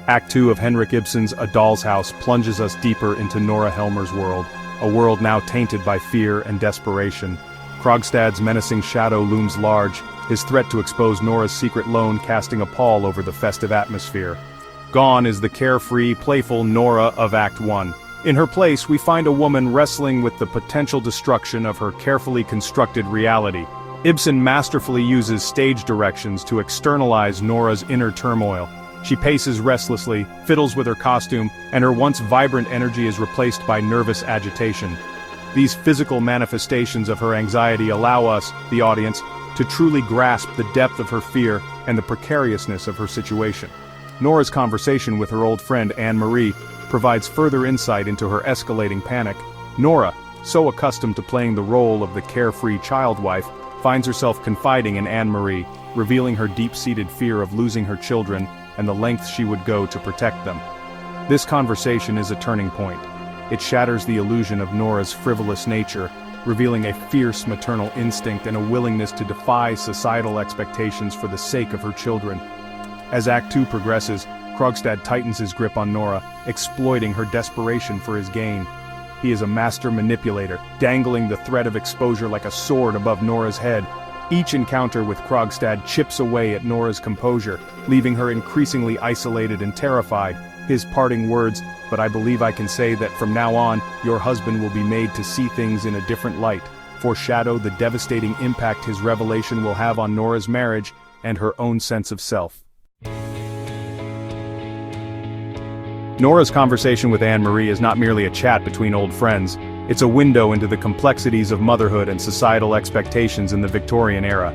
Act 2 of Henrik Ibsen's A Doll's House plunges us deeper into Nora Helmer's world, a world now tainted by fear and desperation. Krogstad's menacing shadow looms large, his threat to expose Nora's secret loan casting a pall over the festive atmosphere. Gone is the carefree, playful Nora of Act 1. In her place, we find a woman wrestling with the potential destruction of her carefully constructed reality. Ibsen masterfully uses stage directions to externalize Nora's inner turmoil. She paces restlessly, fiddles with her costume, and her once vibrant energy is replaced by nervous agitation. These physical manifestations of her anxiety allow us, the audience, to truly grasp the depth of her fear and the precariousness of her situation. Nora's conversation with her old friend Anne-Marie provides further insight into her escalating panic. Nora, so accustomed to playing the role of the carefree child wife, finds herself confiding in Anne-Marie, revealing her deep-seated fear of losing her children and the lengths she would go to protect them. This conversation is a turning point. It shatters the illusion of Nora's frivolous nature, revealing a fierce maternal instinct and a willingness to defy societal expectations for the sake of her children. As Act 2 progresses, Krogstad tightens his grip on Nora, exploiting her desperation for his gain. He is a master manipulator, dangling the threat of exposure like a sword above Nora's head. Each encounter with Krogstad chips away at Nora's composure, leaving her increasingly isolated and terrified. His parting words, "But I believe I can say that from now on, your husband will be made to see things in a different light," foreshadow the devastating impact his revelation will have on Nora's marriage and her own sense of self. Nora's conversation with Anne-Marie is not merely a chat between old friends. It's a window into the complexities of motherhood and societal expectations in the Victorian era.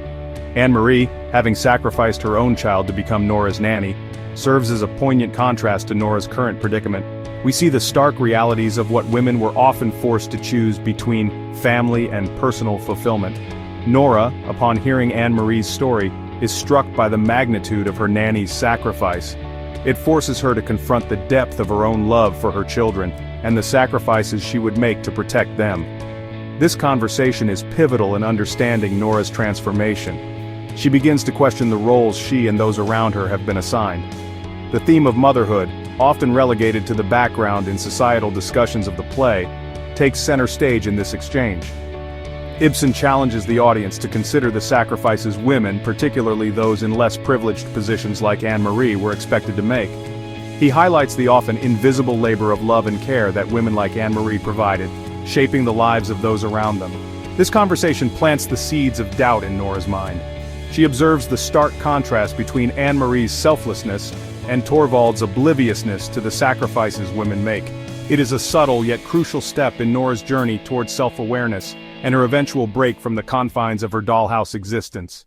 Anne-Marie, having sacrificed her own child to become Nora's nanny, serves as a poignant contrast to Nora's current predicament. We see the stark realities of what women were often forced to choose between family and personal fulfillment. Nora, upon hearing Anne-Marie's story, is struck by the magnitude of her nanny's sacrifice. It forces her to confront the depth of her own love for her children, and the sacrifices she would make to protect them. This conversation is pivotal in understanding Nora's transformation. She begins to question the roles she and those around her have been assigned. The theme of motherhood, often relegated to the background in societal discussions of the play, takes center stage in this exchange. Ibsen challenges the audience to consider the sacrifices women, particularly those in less privileged positions like Anne-Marie, were expected to make. He highlights the often invisible labor of love and care that women like Anne-Marie provided, shaping the lives of those around them. This conversation plants the seeds of doubt in Nora's mind. She observes the stark contrast between Anne-Marie's selflessness and Torvald's obliviousness to the sacrifices women make. It is a subtle yet crucial step in Nora's journey towards self-awareness and her eventual break from the confines of her dollhouse existence.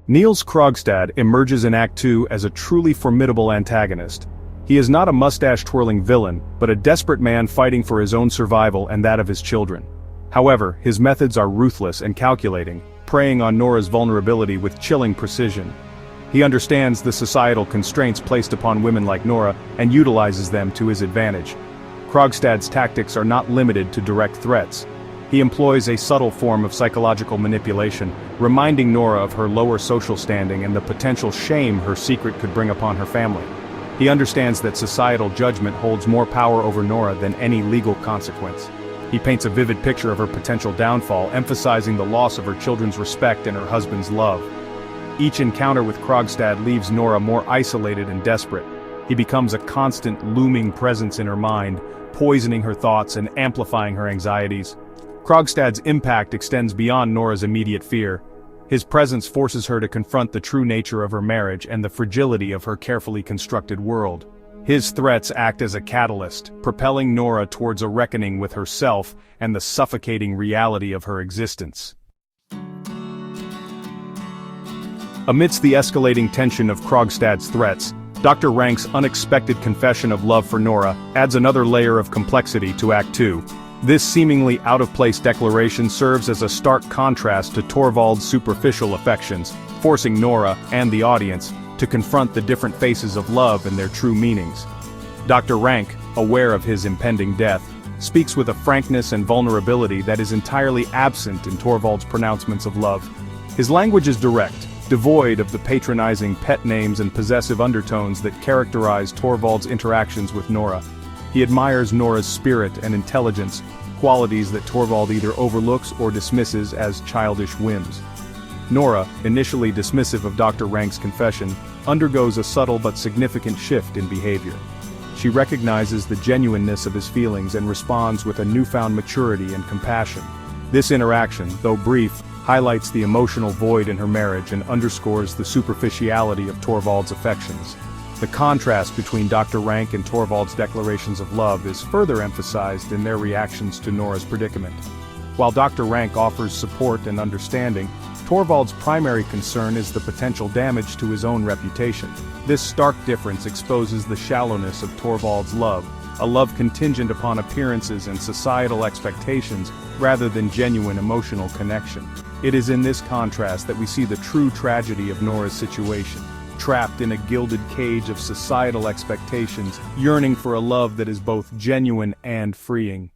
Niels Krogstad emerges in Act 2 as a truly formidable antagonist. He is not a mustache-twirling villain, but a desperate man fighting for his own survival and that of his children. However, his methods are ruthless and calculating, preying on Nora's vulnerability with chilling precision. He understands the societal constraints placed upon women like Nora and utilizes them to his advantage. Krogstad's tactics are not limited to direct threats. He employs a subtle form of psychological manipulation, reminding Nora of her lower social standing and the potential shame her secret could bring upon her family. He understands that societal judgment holds more power over Nora than any legal consequence. He paints a vivid picture of her potential downfall, emphasizing the loss of her children's respect and her husband's love. Each encounter with Krogstad leaves Nora more isolated and desperate. He becomes a constant looming presence in her mind, poisoning her thoughts and amplifying her anxieties. Krogstad's impact extends beyond Nora's immediate fear. His presence forces her to confront the true nature of her marriage and the fragility of her carefully constructed world. His threats act as a catalyst, propelling Nora towards a reckoning with herself and the suffocating reality of her existence. Amidst the escalating tension of Krogstad's threats, Dr. Rank's unexpected confession of love for Nora adds another layer of complexity to Act 2. This seemingly out-of-place declaration serves as a stark contrast to Torvald's superficial affections, forcing Nora and the audience to confront the different faces of love and their true meanings. Dr. Rank, aware of his impending death, speaks with a frankness and vulnerability that is entirely absent in Torvald's pronouncements of love. His language is direct, devoid of the patronizing pet names and possessive undertones that characterize Torvald's interactions with Nora. He admires Nora's spirit and intelligence, qualities that Torvald either overlooks or dismisses as childish whims. Nora, initially dismissive of Dr. Rank's confession, undergoes a subtle but significant shift in behavior. She recognizes the genuineness of his feelings and responds with a newfound maturity and compassion. This interaction, though brief, highlights the emotional void in her marriage and underscores the superficiality of Torvald's affections. The contrast between Dr. Rank and Torvald's declarations of love is further emphasized in their reactions to Nora's predicament. While Dr. Rank offers support and understanding, Torvald's primary concern is the potential damage to his own reputation. This stark difference exposes the shallowness of Torvald's love, a love contingent upon appearances and societal expectations rather than genuine emotional connection. It is in this contrast that we see the true tragedy of Nora's situation. Trapped in a gilded cage of societal expectations, yearning for a love that is both genuine and freeing.